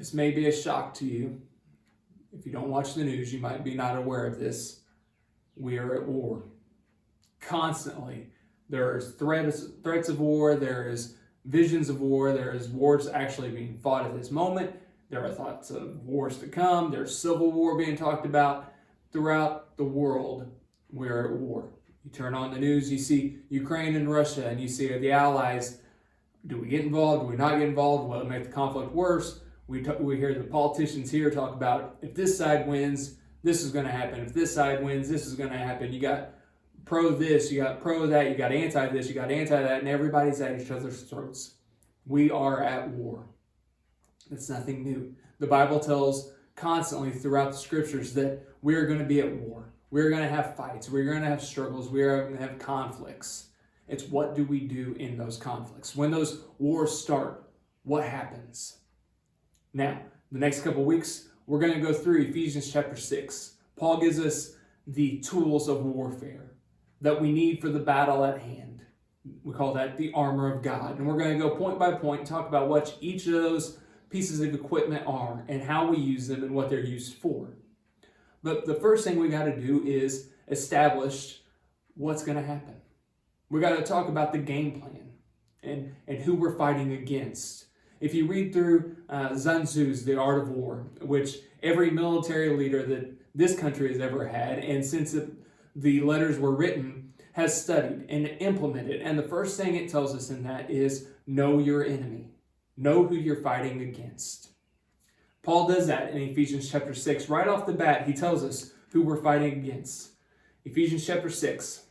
This may be a shock to you. If you don't watch the news, you might be not aware of this. We are at war. Constantly. There is threats of war. There is visions of war. There is wars actually being fought at this moment. There are thoughts of wars to come. There's civil war being talked about. Throughout the world, we're at war. You turn on the news, you see Ukraine and Russia, and you see the allies. Do we get involved? Do we not get involved? Will it make the conflict worse? We hear the politicians here talk about, if this side wins, this is going to happen. If this side wins, this is going to happen. You got pro this, you got pro that, you got anti this, you got anti that, and everybody's at each other's throats. We are at war. It's nothing new. The Bible tells constantly throughout the scriptures that we're going to be at war. We're going to have fights. We're going to have struggles. We're going to have conflicts. It's what do we do in those conflicts? When those wars start, what happens? Now, the next couple of weeks, we're going to go through Ephesians chapter 6. Paul gives us the tools of warfare that we need for the battle at hand. We call that the armor of God. And we're going to go point by point and talk about what each of those pieces of equipment are and how we use them and what they're used for. But the first thing we got to do is establish what's going to happen. We got to talk about the game plan and who we're fighting against. If you read through Sun Tzu's The Art of War, which every military leader that this country has ever had, and since the letters were written, has studied and implemented. And the first thing it tells us in that is know your enemy. Know who you're fighting against. Paul does that in Ephesians chapter 6. Right off the bat, he tells us who we're fighting against. Ephesians chapter 6,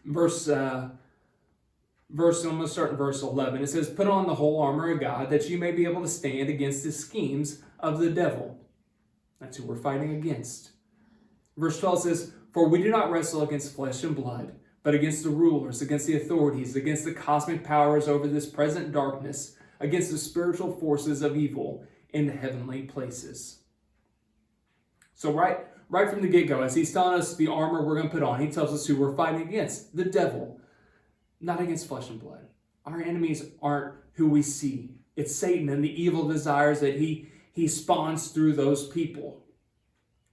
I'm going to start in verse 11. It says, put on the whole armor of God that you may be able to stand against the schemes of the devil. That's who we're fighting against. Verse 12 says, for we do not wrestle against flesh and blood, but against the rulers, against the authorities, against the cosmic powers over this present darkness, against the spiritual forces of evil in the heavenly places. So right from the get-go, as he's telling us the armor we're going to put on, he tells us who we're fighting against, the devil, not against flesh and blood. Our enemies aren't who we see. It's Satan and the evil desires that he spawns through those people.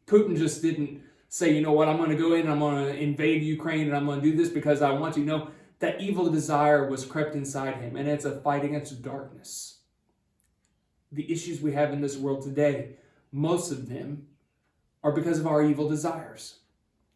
Putin just didn't say, you know what, I'm going to go in and I'm going to invade Ukraine and I'm going to do this because I want to. No, that evil desire was crept inside him, and it's a fight against darkness. The issues we have in this world today, most of them are because of our evil desires.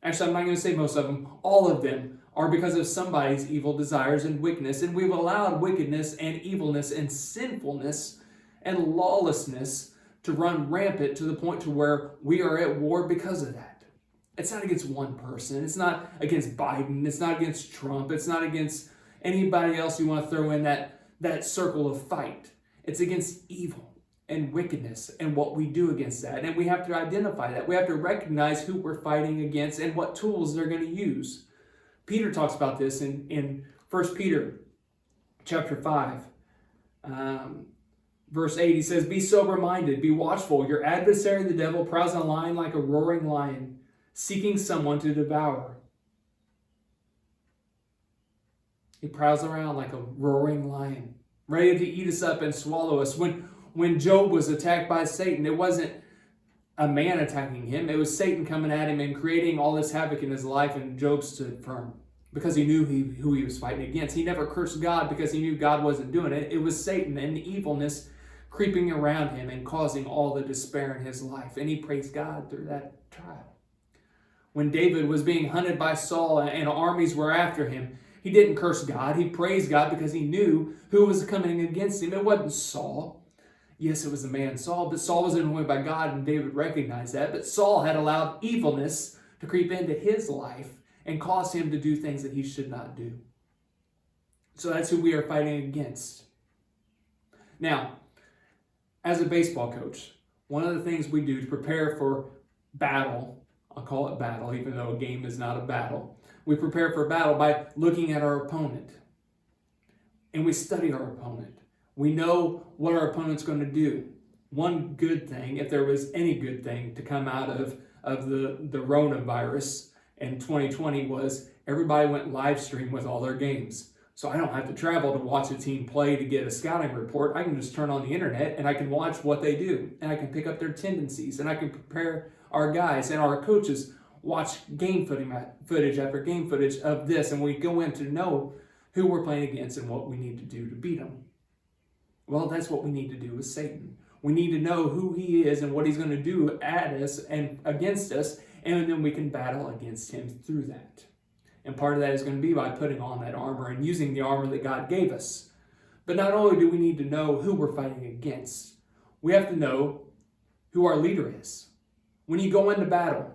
Actually, I'm not going to say most of them. All of them are because of somebody's evil desires and wickedness. And we've allowed wickedness and evilness and sinfulness and lawlessness to run rampant to the point to where we are at war because of that. It's not against one person. It's not against Biden. It's not against Trump. It's not against anybody else you want to throw in that circle of fight. It's against evil and wickedness and what we do against that. And we have to identify that. We have to recognize who we're fighting against and what tools they're going to use. Peter talks about this in 1 Peter chapter 5, verse 8. He says, be sober-minded, be watchful. Your adversary, the devil, prowls on a line like a roaring lion, seeking someone to devour. He prowls around like a roaring lion, ready to eat us up and swallow us. When Job was attacked by Satan, it wasn't a man attacking him. It was Satan coming at him and creating all this havoc in his life, and Job stood firm because he knew who he was fighting against. He never cursed God because he knew God wasn't doing it. It was Satan and the evilness creeping around him and causing all the despair in his life. And he praised God through that trial. When David was being hunted by Saul and armies were after him, he didn't curse God. He praised God because he knew who was coming against him. It wasn't Saul. Yes, it was the man Saul, but Saul was anointed by God, and David recognized that. But Saul had allowed evilness to creep into his life and cause him to do things that he should not do. So that's who we are fighting against. Now, as a baseball coach, one of the things we do to prepare for battle, I'll call it battle, even though a game is not a battle, we prepare for battle by looking at our opponent. And we study our opponent. We know what our opponent's going to do. One good thing, if there was any good thing to come out of the coronavirus in 2020, was everybody went live stream with all their games. So I don't have to travel to watch a team play to get a scouting report. I can just turn on the internet and I can watch what they do. And I can pick up their tendencies. And I can prepare our guys and our coaches watch game footage after game footage of this. And we go in to know who we're playing against and what we need to do to beat them. Well, that's what we need to do with Satan. We need to know who he is and what he's going to do at us and against us. And then we can battle against him through that. And part of that is going to be by putting on that armor and using the armor that God gave us. But not only do we need to know who we're fighting against, we have to know who our leader is. When you go into battle,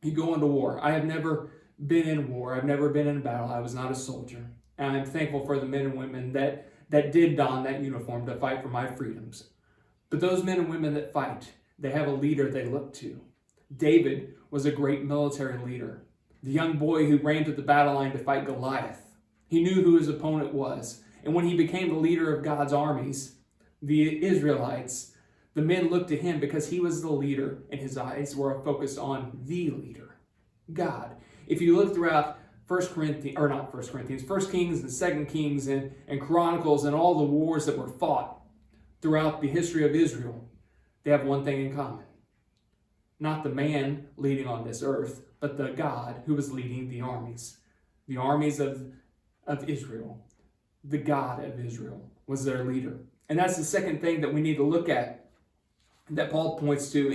you go into war. I have never been in war. I've never been in battle. I was not a soldier. And I'm thankful for the men and women that did don that uniform to fight for my freedoms. But those men and women that fight, they have a leader they look to. David was a great military leader. The young boy who ran to the battle line to fight Goliath. He knew who his opponent was. And when he became the leader of God's armies, the Israelites, the men looked to him because he was the leader and his eyes were focused on the leader, God. If you look throughout 1 Kings and 2 Kings and Chronicles and all the wars that were fought throughout the history of Israel, they have one thing in common. Not the man leading on this earth, but the God who was leading the armies of Israel. The God of Israel was their leader. And that's the second thing that we need to look at that Paul points to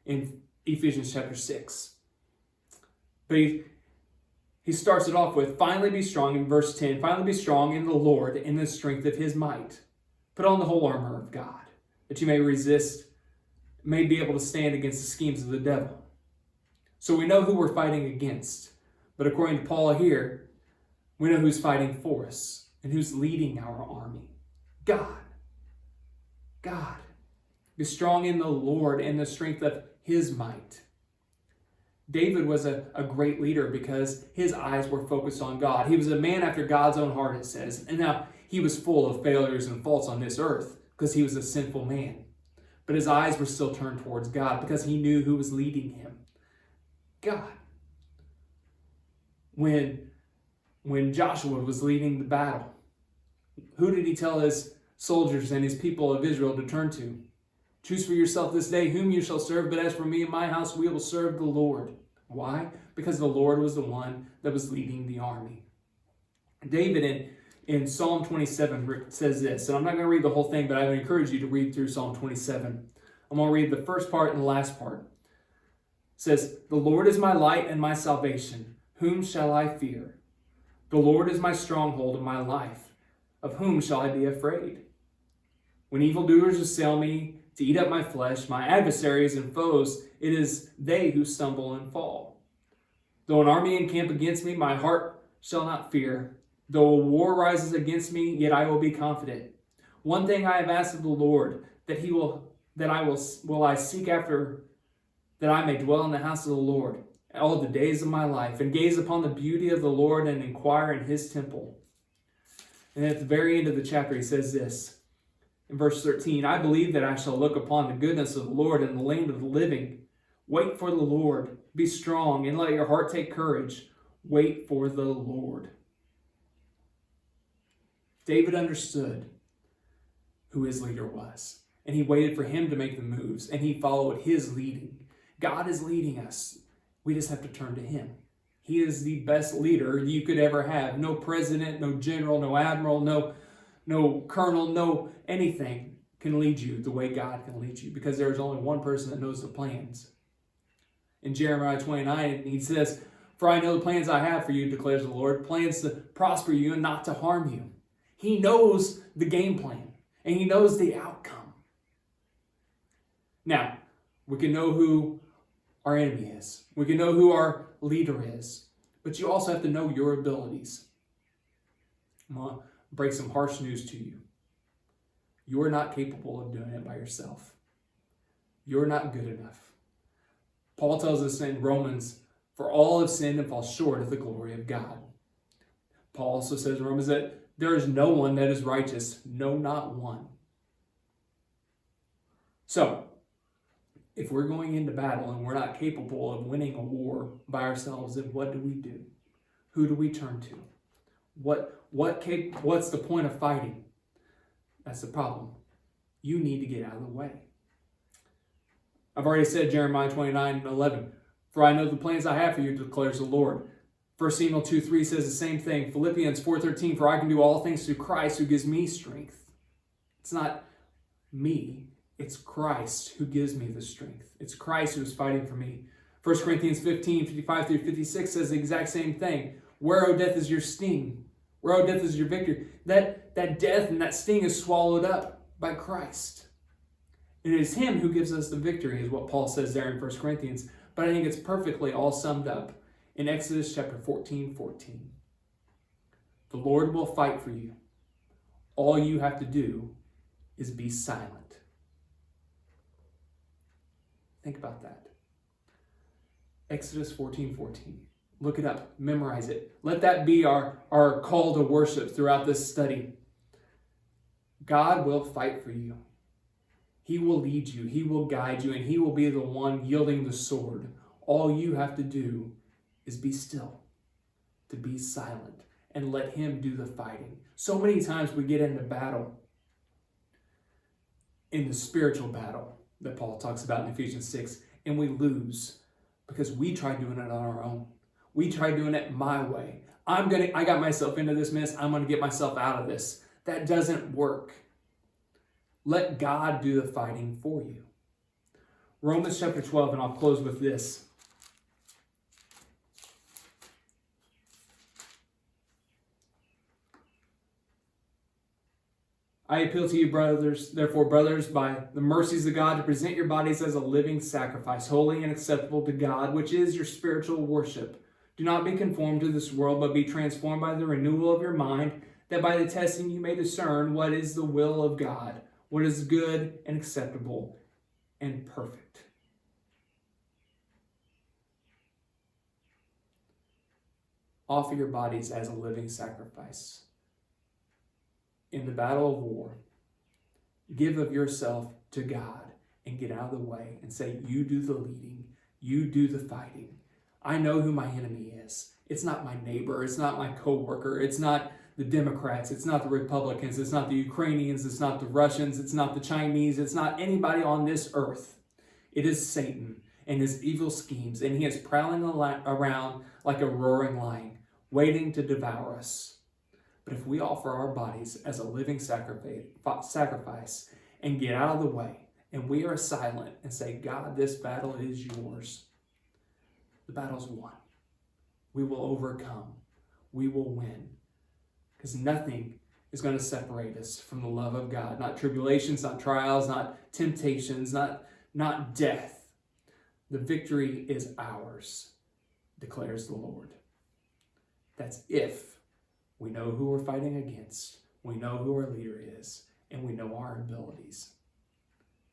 in Ephesians chapter 6. But he starts it off with, finally be strong in verse 10. Finally be strong in the Lord in the strength of his might. Put on the whole armor of God, that you may be able to stand against the schemes of the devil. So we know who we're fighting against. But according to Paul here, we know who's fighting for us and who's leading our army. God. God. Be strong in the Lord and the strength of his might. David was a great leader because his eyes were focused on God. He was a man after God's own heart, it says. And now he was full of failures and faults on this earth because he was a sinful man. But his eyes were still turned towards God because he knew who was leading him. God. When Joshua was leading the battle, who did he tell his soldiers and his people of Israel to turn to? Choose for yourself this day whom you shall serve, but as for me and my house, we will serve the Lord. Why? Because the Lord was the one that was leading the army. David in Psalm 27 says this, and I'm not going to read the whole thing, but I would encourage you to read through Psalm 27. I'm going to read the first part and the last part. It says, the Lord is my light and my salvation. Whom shall I fear? The Lord is my stronghold of my life. Of whom shall I be afraid? When evildoers assail me to eat up my flesh, my adversaries and foes, it is they who stumble and fall. Though an army encamp against me, my heart shall not fear. Though a war rises against me, yet I will be confident. One thing I have asked of the Lord, that I seek after, that I may dwell in the house of the Lord all the days of my life, and gaze upon the beauty of the Lord and inquire in his temple. And at the very end of the chapter, he says this, in verse 13, I believe that I shall look upon the goodness of the Lord in the land of the living. Wait for the Lord. Be strong, and let your heart take courage. Wait for the Lord. David understood who his leader was, and he waited for him to make the moves, and he followed his leading. God is leading us. We just have to turn to him. He is the best leader you could ever have. No president, no general, no admiral, no colonel, no anything can lead you the way God can lead you, because there is only one person that knows the plans. In Jeremiah 29, he says, for I know the plans I have for you, declares the Lord, plans to prosper you and not to harm you. He knows the game plan, and he knows the outcome. Now, we can know who our enemy is. We can know who our leader is. But you also have to know your abilities. I'm going to break some harsh news to you. You are not capable of doing it by yourself. You're not good enough. Paul tells us in Romans, for all have sinned and fall short of the glory of God. Paul also says in Romans that there is no one that is righteous, no, not one. So, if we're going into battle and we're not capable of winning a war by ourselves, then what do we do? Who do we turn to? What What's the point of fighting? That's the problem. You need to get out of the way. I've already said Jeremiah 29:11. For I know the plans I have for you, declares the Lord. 1 Samuel 2:3 says the same thing. Philippians 4:13, for I can do all things through Christ who gives me strength. It's not me, it's Christ who gives me the strength. It's Christ who is fighting for me. 1 Corinthians 15:55-56 says the exact same thing. Where, O death, is your sting? Where, O death, is your victory? That death and that sting is swallowed up by Christ. It is him who gives us the victory, is what Paul says there in 1 Corinthians. But I think it's perfectly all summed up in Exodus chapter 14:14. The Lord will fight for you. All you have to do is be silent. Think about that. Exodus 14:14. Look it up. Memorize it. Let that be our call to worship throughout this study. God will fight for you. He will lead you. He will guide you. And he will be the one yielding the sword. All you have to do is be still, to be silent, and let him do the fighting. So many times we get into battle, in the spiritual battle that Paul talks about in Ephesians 6, and we lose because we try doing it on our own. We try doing it my way. I got myself into this mess. I'm going to get myself out of this. That doesn't work. Let God do the fighting for you. Romans chapter 12, and I'll close with this. I appeal to you, brothers, therefore, brothers, by the mercies of God, to present your bodies as a living sacrifice, holy and acceptable to God, which is your spiritual worship. Do not be conformed to this world, but be transformed by the renewal of your mind, that by the testing you may discern what is the will of God, what is good and acceptable and perfect. Offer your bodies as a living sacrifice. In the battle of war, give of yourself to God and get out of the way and say, you do the leading, you do the fighting. I know who my enemy is. It's not my neighbor, it's not my coworker, it's not the Democrats, it's not the Republicans, it's not the Ukrainians, it's not the Russians, it's not the Chinese, it's not anybody on this earth. It is Satan and his evil schemes, and he is prowling around like a roaring lion, waiting to devour us. But if we offer our bodies as a living sacrifice and get out of the way, and we are silent and say, God, this battle is yours, the battle's won. We will overcome. We will win. Because nothing is going to separate us from the love of God. Not tribulations, not trials, not temptations, not death. The victory is ours, declares the Lord. That's if we know who we're fighting against, we know who our leader is, and we know our abilities.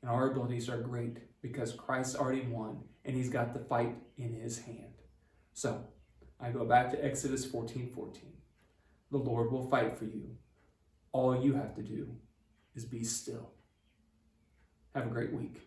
And our abilities are great because Christ already won, and he's got the fight in his hand. So, I go back to Exodus 14:14. The Lord will fight for you. All you have to do is be still. Have a great week.